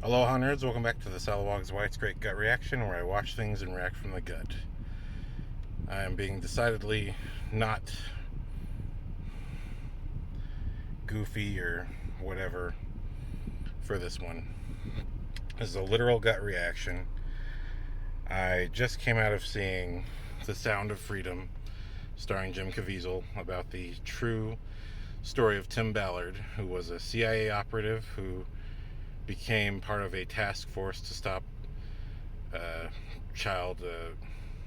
Aloha nerds, welcome back to the Salawag's Why It's Great Gut Reaction, where I watch things and react from the gut. I am being decidedly not goofy or whatever for this one. This is a literal gut reaction. I just came out of seeing The Sound of Freedom, starring Jim Caviezel, about the true story of Tim Ballard, who was a CIA operative who became part of a task force to stop child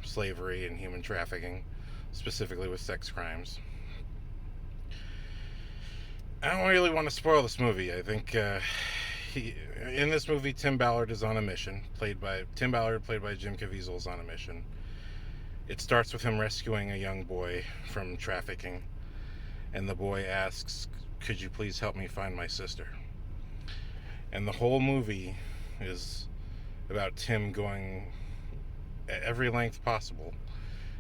slavery and human trafficking, specifically with sex crimes. I don't really want to spoil this movie. I think in this movie, Tim Ballard is on a mission. Tim Ballard, played by Jim Caviezel, is on a mission. It starts with him rescuing a young boy from trafficking, and the boy asks, "Could you please help me find my sister?" And the whole movie is about Tim going at every length possible,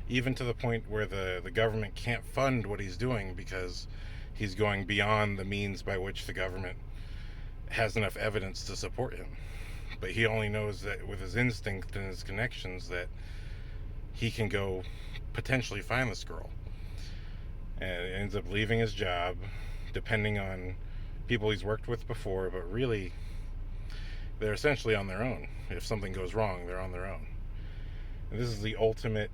even to the point where the government can't fund what he's doing because he's going beyond the means by which the government has enough evidence to support him. But he only knows that with his instinct and his connections that he can go potentially find this girl. And ends up leaving his job, depending on people he's worked with before, but really they're essentially on their own. If something goes wrong, they're on their own. And this is the ultimate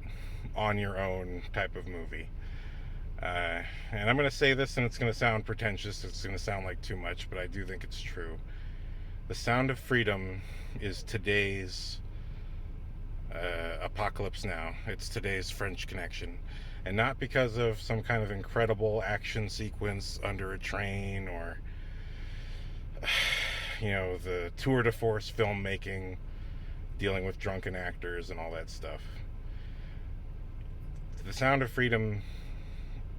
on your own type of movie. And I'm going to say this, and it's going to sound pretentious, it's going to sound like too much, but I do think it's true. The Sound of Freedom is today's Apocalypse Now. It's today's French Connection. And not because of some kind of incredible action sequence under a train or the tour de force filmmaking dealing with drunken actors and all that stuff. The Sound of Freedom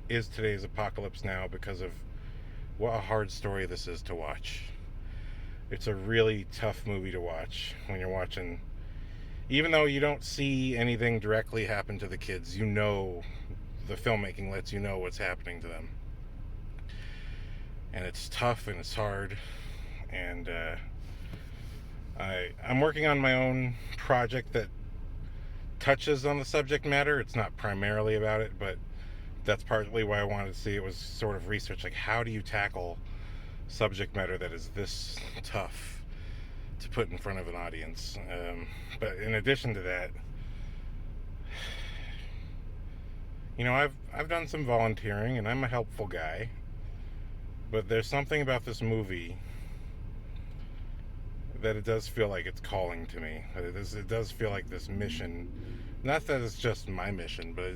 is today's Apocalypse Now because of what a hard story this is to watch. It's a really tough movie to watch when you're watching. Even though you don't see anything directly happen to the kids, you know the filmmaking lets you know what's happening to them. And it's tough and it's hard. And I'm working on my own project that touches on the subject matter. It's not primarily about it, but that's partly why I wanted to see it, was sort of research, like how do you tackle subject matter that is this tough to put in front of an audience. But in addition to that, I've done some volunteering and I'm a helpful guy, but there's something about this movie that it does feel like it's calling to me. It does feel like this mission, not that it's just my mission, but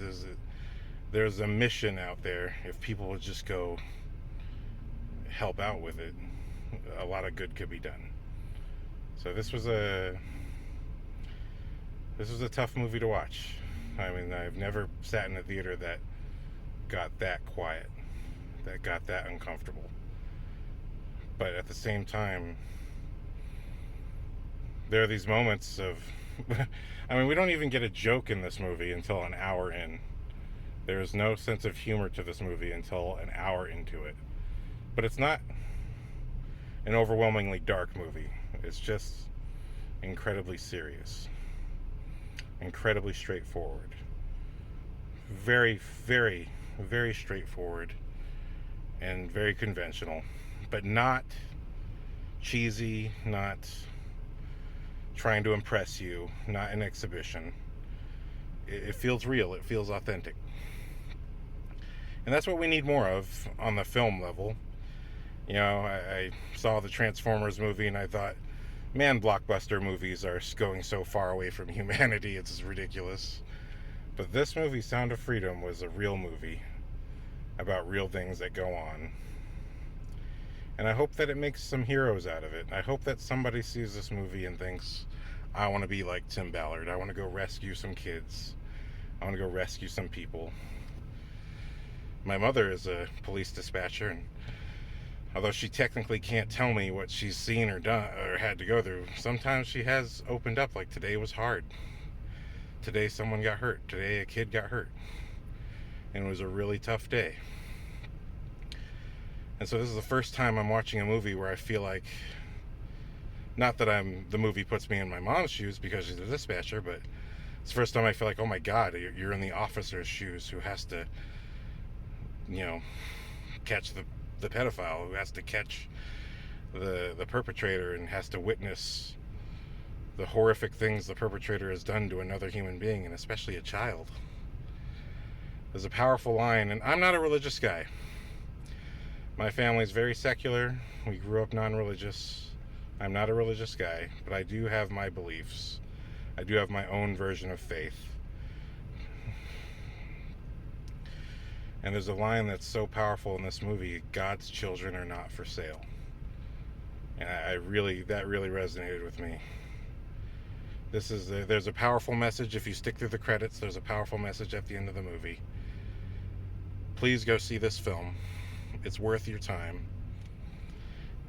there's a mission out there. If people would just go help out with it, a lot of good could be done. So this was a tough movie to watch. I mean, I've never sat in a theater that got that quiet, that got that uncomfortable. But at the same time, there are these moments of I mean, we don't even get a joke in this movie until an hour in. There is no sense of humor to this movie until an hour into it. But it's not an overwhelmingly dark movie. It's just incredibly serious, incredibly straightforward. Very, very, very straightforward and very conventional, but not cheesy, not trying to impress you, not an exhibition. It feels real, it feels authentic. And that's what we need more of on the film level. I saw the Transformers movie and I thought, man, blockbuster movies are going so far away from humanity, it's ridiculous. But this movie, Sound of Freedom, was a real movie about real things that go on. And I hope that it makes some heroes out of it. I hope that somebody sees this movie and thinks, I want to be like Tim Ballard. I want to go rescue some kids. I want to go rescue some people. My mother is a police dispatcher, and although she technically can't tell me what she's seen or done or had to go through, sometimes she has opened up, like today was hard. Today someone got hurt. Today a kid got hurt. And it was a really tough day. And so this is the first time I'm watching a movie where I feel like Not that the movie puts me in my mom's shoes because she's a dispatcher, but it's the first time I feel like, oh my God, you're in the officer's shoes who has to, you know, catch the pedophile, who has to catch the perpetrator and has to witness the horrific things the perpetrator has done to another human being, and especially a child. There's a powerful line, and I'm not a religious guy. My family's very secular. We grew up non-religious. I'm not a religious guy, but I do have my beliefs. I do have my own version of faith. And there's a line that's so powerful in this movie: God's children are not for sale. And that really resonated with me. There's a powerful message. If you stick through the credits, there's a powerful message at the end of the movie. Please go see this film. It's worth your time.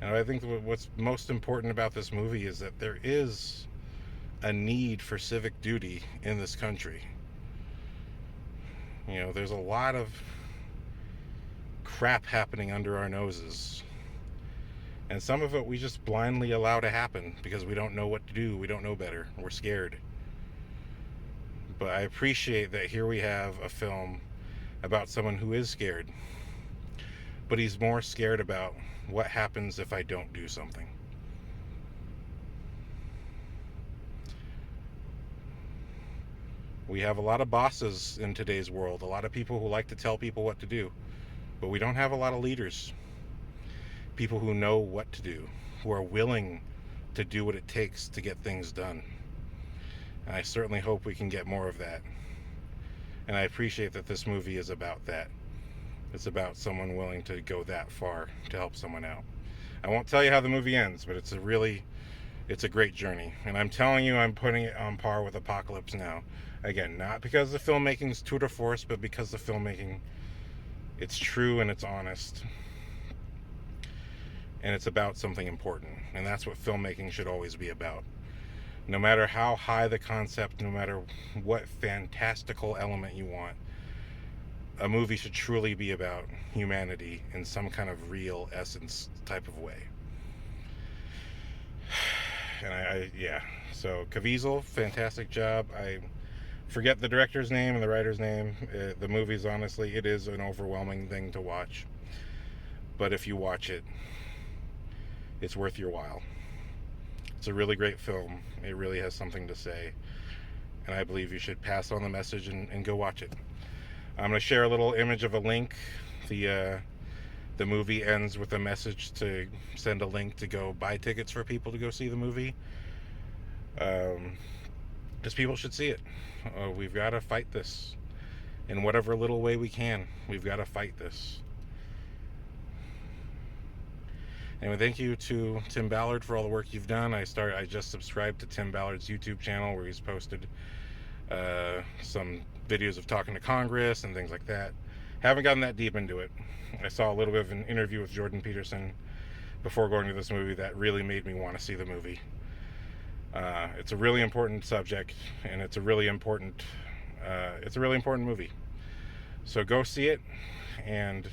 And I think what's most important about this movie is that there is a need for civic duty in this country. You know, there's a lot of crap happening under our noses. And some of it we just blindly allow to happen because we don't know what to do. We don't know better. We're scared. But I appreciate that here we have a film about someone who is scared. But he's more scared about what happens if I don't do something. We have a lot of bosses in today's world, a lot of people who like to tell people what to do, but we don't have a lot of leaders. People who know what to do, who are willing to do what it takes to get things done. And I certainly hope we can get more of that. And I appreciate that this movie is about that. It's about someone willing to go that far to help someone out. I won't tell you how the movie ends, but it's a great journey. And I'm telling you, I'm putting it on par with Apocalypse Now. Again, not because the filmmaking's tour de force, but because the filmmaking, it's true and it's honest. And it's about something important. And that's what filmmaking should always be about. No matter how high the concept, no matter what fantastical element you want, a movie should truly be about humanity in some kind of real essence type of way. And so Caviezel, fantastic job. I forget the director's name and the writer's name. The movie's, honestly, it is an overwhelming thing to watch. But if you watch it, it's worth your while. It's a really great film. It really has something to say. And I believe you should pass on the message and go watch it. I'm going to share a little image of a link. The movie ends with a message to send a link to go buy tickets for people to go see the movie. Because people should see it. We've got to fight this in whatever little way we can. We've got to fight this. Anyway, thank you to Tim Ballard for all the work you've done. I just subscribed to Tim Ballard's YouTube channel where he's posted some videos of talking to Congress and things like that. Haven't gotten that deep into it. I saw a little bit of an interview with Jordan Peterson before going to this movie that really made me want to see the movie. It's a really important subject, and it's a really important movie. So go see it. And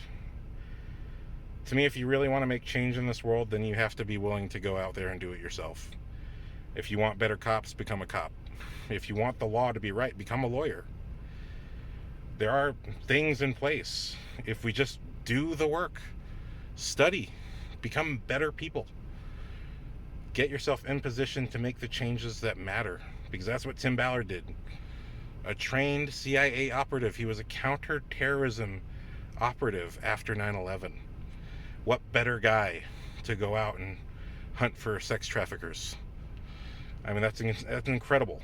to me, if you really want to make change in this world, then you have to be willing to go out there and do it yourself. If you want better cops, become a cop. If you want the law to be right, become a lawyer. There are things in place. If we just do the work, study, become better people, get yourself in position to make the changes that matter, because that's what Tim Ballard did. A trained CIA operative. He was a counterterrorism operative after 9/11. What better guy to go out and hunt for sex traffickers? I mean, that's incredible.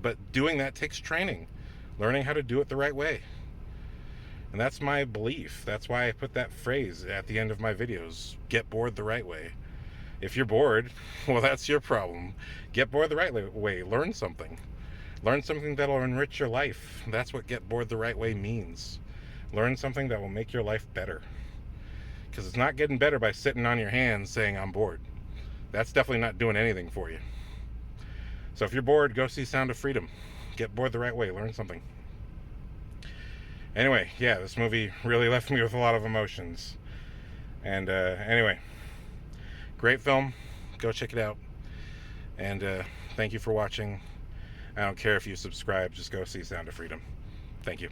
But doing that takes training, learning how to do it the right way. And that's my belief. That's why I put that phrase at the end of my videos: get bored the right way. If you're bored, well, that's your problem. Get bored the right way. Learn something. Learn something that'll enrich your life. That's what get bored the right way means. Learn something that will make your life better. Because it's not getting better by sitting on your hands saying, I'm bored. That's definitely not doing anything for you. So if you're bored, go see Sound of Freedom. Get bored the right way. Learn something. Anyway, yeah, this movie really left me with a lot of emotions. And anyway, great film. Go check it out. And thank you for watching. I don't care if you subscribe, just go see Sound of Freedom. Thank you.